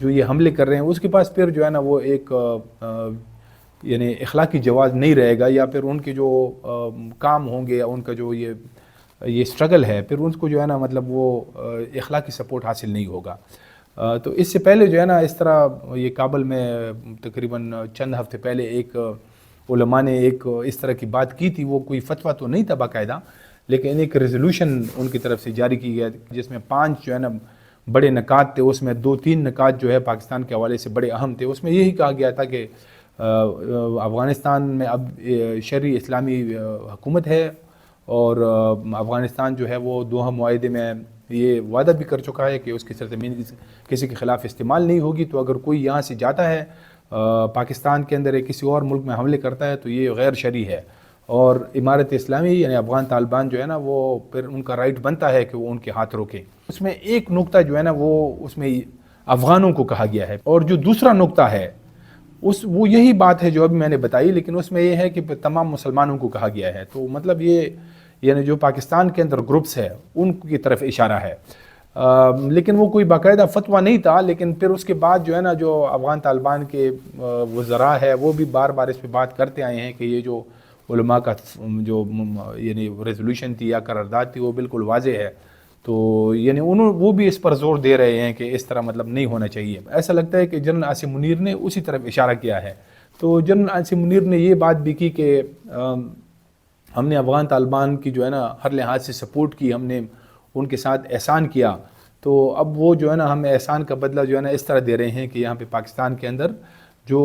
جو یہ حملے کر رہے ہیں اس کے پاس پھر جو ہے نا وہ ایک یعنی اخلاقی جواز نہیں رہے گا، یا پھر ان کے جو کام ہوں گے یا ان کا جو یہ اسٹرگل ہے پھر ان کو جو ہے نا مطلب وہ اخلاقی سپورٹ حاصل نہیں ہوگا۔ تو اس سے پہلے جو ہے نا اس طرح یہ کابل میں تقریباً چند ہفتے پہلے ایک علماء نے ایک اس طرح کی بات کی تھی، وہ کوئی فتویٰ تو نہیں تھا باقاعدہ، لیکن ایک ریزولوشن ان کی طرف سے جاری کی گیا جس میں 5 جو ہے نا بڑے نکات تھے، اس میں 2-3 نکات جو ہے پاکستان کے حوالے سے بڑے اہم تھے۔ اس میں یہی کہا گیا تھا کہ افغانستان میں اب شرعی اسلامی حکومت ہے، اور افغانستان جو ہے وہ دوحہ معاہدے میں یہ وعدہ بھی کر چکا ہے کہ اس کی سرزمین کسی کے خلاف استعمال نہیں ہوگی، تو اگر کوئی یہاں سے جاتا ہے پاکستان کے اندر کسی اور ملک میں حملے کرتا ہے تو یہ غیر شرعی ہے، اور امارت اسلامی یعنی افغان طالبان جو ہے نا وہ پھر ان کا رائٹ بنتا ہے کہ وہ ان کے ہاتھ روکیں۔ اس میں ایک نقطہ جو ہے نا وہ اس میں افغانوں کو کہا گیا ہے، اور جو دوسرا نقطہ ہے وہ یہی بات ہے جو ابھی میں نے بتائی، لیکن اس میں یہ ہے کہ تمام مسلمانوں کو کہا گیا ہے۔ تو مطلب یہ یعنی جو پاکستان کے اندر گروپس ہے ان کی طرف اشارہ ہے، لیکن وہ کوئی باقاعدہ فتویٰ نہیں تھا۔ لیکن پھر اس کے بعد جو ہے نا جو افغان طالبان کے وزراء ہے وہ بھی بار بار اس پہ بات کرتے آئے ہیں کہ یہ جو علماء کا جو یعنی ریزولوشن تھی یا قرارداد تھی وہ بالکل واضح ہے، تو یعنی وہ بھی اس پر زور دے رہے ہیں کہ اس طرح مطلب نہیں ہونا چاہیے۔ ایسا لگتا ہے کہ جنرل عاصم منیر نے اسی طرف اشارہ کیا ہے۔ تو جنرل عاصم منیر نے یہ بات بھی کی کہ ہم نے افغان طالبان کی جو ہے نا ہر لحاظ سے سپورٹ کی، ہم نے ان کے ساتھ احسان کیا، تو اب وہ جو ہے نا ہمیں احسان کا بدلہ جو ہے نا اس طرح دے رہے ہیں کہ یہاں پہ پاکستان کے اندر جو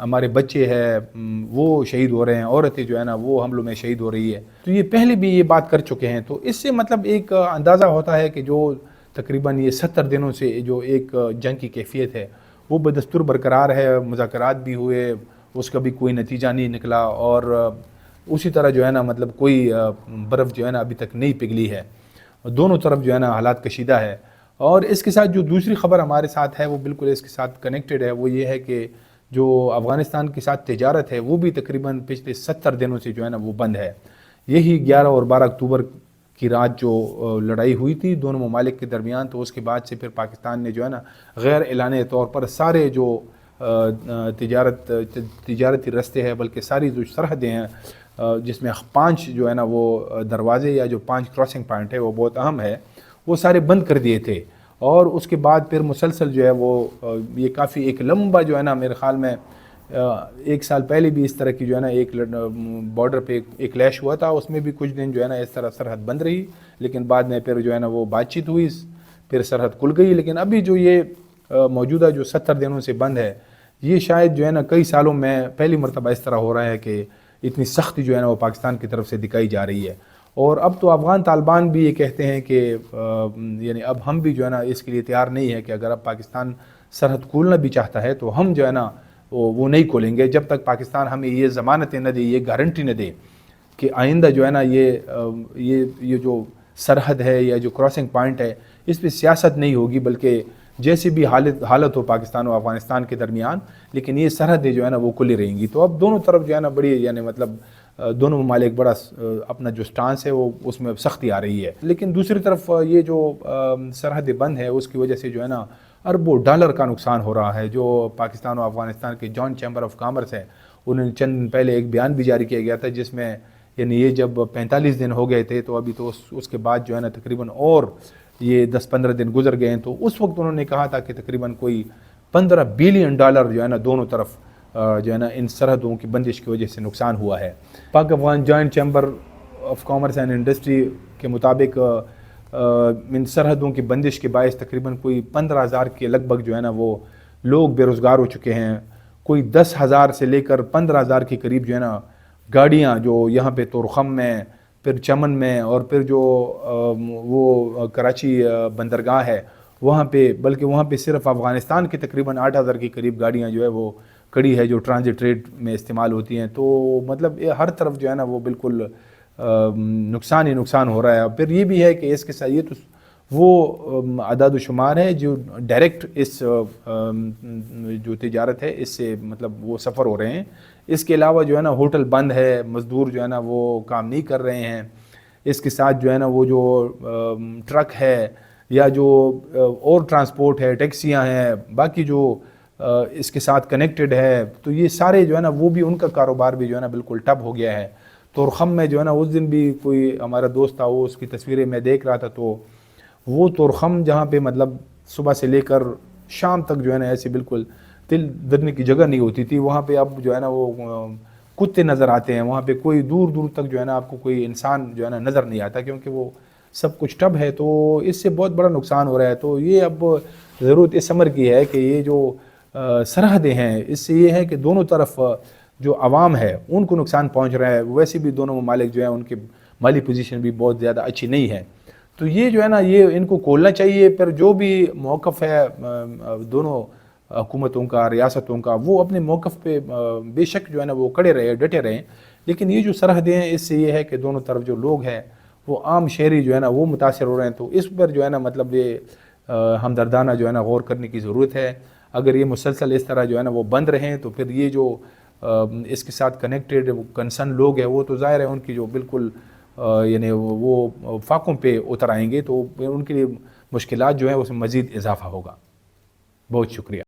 ہمارے بچے ہیں وہ شہید ہو رہے ہیں، عورتیں جو ہے نا وہ حملوں میں شہید ہو رہی ہے۔ تو یہ پہلے بھی یہ بات کر چکے ہیں، تو اس سے مطلب ایک اندازہ ہوتا ہے کہ جو تقریباً یہ 70 دنوں سے جو ایک جنگ کی کیفیت ہے وہ بدستور برقرار ہے، مذاکرات بھی ہوئے، اس کا بھی کوئی نتیجہ نہیں نکلا، اور اسی طرح جو ہے نا مطلب کوئی برف جو ہے نا ابھی تک نہیں پگھلی ہے، دونوں طرف جو ہے نا حالات کشیدہ ہے۔ اور اس کے ساتھ جو دوسری خبر ہمارے ساتھ ہے وہ بالکل اس کے ساتھ کنیکٹڈ ہے، وہ یہ ہے کہ جو افغانستان کے ساتھ تجارت ہے وہ بھی تقریباً پچھلے 70 دنوں سے جو ہے نا وہ بند ہے۔ یہی 11 اور 12 اکتوبر کی رات جو لڑائی ہوئی تھی دونوں ممالک کے درمیان، تو اس کے بعد سے پھر پاکستان نے جو ہے نا غیر اعلانیہ طور پر سارے جو تجارتی رستے ہیں بلکہ ساری جو سرحدیں ہیں جس میں 5 جو ہے نا وہ دروازے یا جو 5 کراسنگ پوائنٹ ہے وہ بہت اہم ہے، وہ سارے بند کر دیے تھے۔ اور اس کے بعد پھر مسلسل جو ہے وہ یہ کافی ایک لمبا جو ہے نا میرے خیال میں 1 سال پہلے بھی اس طرح کی جو ہے نا ایک بارڈر پہ ایک کلیش ہوا تھا، اس میں بھی کچھ دن جو ہے نا اس طرح سرحد بند رہی، لیکن بعد میں پھر جو ہے نا وہ بات چیت ہوئی، پھر سرحد کھل گئی۔ لیکن ابھی جو یہ موجودہ جو 70 دنوں سے بند ہے یہ شاید جو ہے نا کئی سالوں میں پہلی مرتبہ اس طرح ہو رہا ہے کہ اتنی سختی جو ہے نا وہ پاکستان کی طرف سے دکھائی جا رہی ہے۔ اور اب تو افغان طالبان بھی یہ کہتے ہیں کہ یعنی اب ہم بھی جو ہے نا اس کے لیے تیار نہیں ہے کہ اگر اب پاکستان سرحد کھولنا بھی چاہتا ہے تو ہم جو ہے نا وہ نہیں کھولیں گے جب تک پاکستان ہمیں یہ ضمانتیں نہ دے، یہ گارنٹی نہ دے کہ آئندہ جو ہے نا یہ جو سرحد ہے یا جو کراسنگ پوائنٹ ہے اس پہ سیاست نہیں ہوگی، بلکہ جیسی بھی حالت ہو پاکستان و افغانستان کے درمیان، لیکن یہ سرحدیں جو ہے نا وہ کھلی رہیں گی۔ تو اب دونوں طرف جو ہے نا بڑی یعنی مطلب دونوں ممالک بڑا اپنا جو سٹانس ہے وہ اس میں سختی آ رہی ہے۔ لیکن دوسری طرف یہ جو سرحدیں بند ہے اس کی وجہ سے جو ہے نا اربوں ڈالر کا نقصان ہو رہا ہے۔ جو پاکستان و افغانستان کے جوائنٹ چیمبر آف کامرس ہے انہوں نے چند دن پہلے ایک بیان بھی جاری کیا گیا تھا جس میں یعنی یہ جب 45 دن ہو گئے تھے تو ابھی تو اس کے بعد جو ہے نا تقریباً اور یہ 10-15 دن گزر گئے ہیں، تو اس وقت انہوں نے کہا تھا کہ تقریباً کوئی $15 بلین جو ہے نا دونوں طرف جو ہے نا ان سرحدوں کی بندش کی وجہ سے نقصان ہوا ہے۔ Pak Afghan joint chamber of commerce and industry کے مطابق ان سرحدوں کی بندش کے باعث تقریباً کوئی 15,000 کے لگ بھگ جو ہے نا وہ لوگ بے روزگار ہو چکے ہیں، کوئی 10,000 سے لے کر 15,000 کے قریب جو ہے نا گاڑیاں جو یہاں پہ تورخم میں، پھر چمن میں، اور پھر جو وہ کراچی بندرگاہ ہے وہاں پہ، بلکہ وہاں پہ صرف افغانستان کی تقریباً 8,000 کے قریب گاڑیاں جو ہے وہ کڑی ہے جو ٹرانزٹ ٹریڈ میں استعمال ہوتی ہیں۔ تو مطلب ہر طرف جو ہے نا وہ بالکل نقصان ہی نقصان ہو رہا ہے۔ پھر یہ بھی ہے کہ اس کے ساتھ یہ تو وہ اعداد و شمار ہے جو ڈائریکٹ اس جو تجارت ہے اس سے مطلب وہ سفر ہو رہے ہیں، اس کے علاوہ جو ہے نا ہوٹل بند ہے، مزدور جو ہے نا وہ کام نہیں کر رہے ہیں، اس کے ساتھ جو ہے نا وہ جو ٹرک ہے یا جو اور ٹرانسپورٹ ہے، ٹیکسیاں ہیں، باقی جو اس کے ساتھ کنیکٹڈ ہے، تو یہ سارے جو ہے نا وہ بھی ان کا کاروبار بھی جو ہے نا بالکل ٹپ ہو گیا ہے۔ تورخم میں جو ہے نا اس دن بھی کوئی ہمارا دوست تھا، وہ اس کی تصویریں میں دیکھ رہا تھا، تو وہ تورخم جہاں پہ مطلب صبح سے لے کر شام تک جو ہے نا ایسے بالکل دل دھرنے کی جگہ نہیں ہوتی تھی، وہاں پہ اب جو ہے نا وہ کتے نظر آتے ہیں، وہاں پہ کوئی دور دور تک جو ہے نا آپ کو کوئی انسان جو ہے نا نظر نہیں آتا، کیونکہ وہ سب کچھ ٹب ہے۔ تو اس سے بہت بڑا نقصان ہو رہا ہے۔ تو یہ اب ضرورت اس امر کی ہے کہ یہ جو سرحدیں ہیں، اس سے یہ ہے کہ دونوں طرف جو عوام ہے ان کو نقصان پہنچ رہا ہے، ویسے بھی دونوں ممالک جو ہیں ان کی مالی پوزیشن بھی بہت زیادہ اچھی نہیں ہے۔ تو یہ جو ہے نا یہ ان کو کھولنا چاہیے، پھر جو بھی موقف ہے دونوں حکومتوں کا، ریاستوں کا، وہ اپنے موقف پہ بے شک جو ہے نا وہ کڑے رہے، ڈٹے رہیں، لیکن یہ جو سرحدیں ہیں اس سے یہ ہے کہ دونوں طرف جو لوگ ہیں وہ عام شہری جو ہے نا وہ متاثر ہو رہے ہیں۔ تو اس پر جو ہے نا مطلب یہ ہمدردانہ جو ہے نا غور کرنے کی ضرورت ہے۔ اگر یہ مسلسل اس طرح جو ہے نا وہ بند رہیں تو پھر یہ جو اس کے ساتھ کنیکٹڈ کنسرن لوگ ہیں وہ تو ظاہر ہے ان کی جو بالکل یعنی وہ فاقوں پہ اتر آئیں گے، تو ان کے لیے مشکلات جو ہیں اس میں مزید اضافہ ہوگا۔ بہت شکریہ۔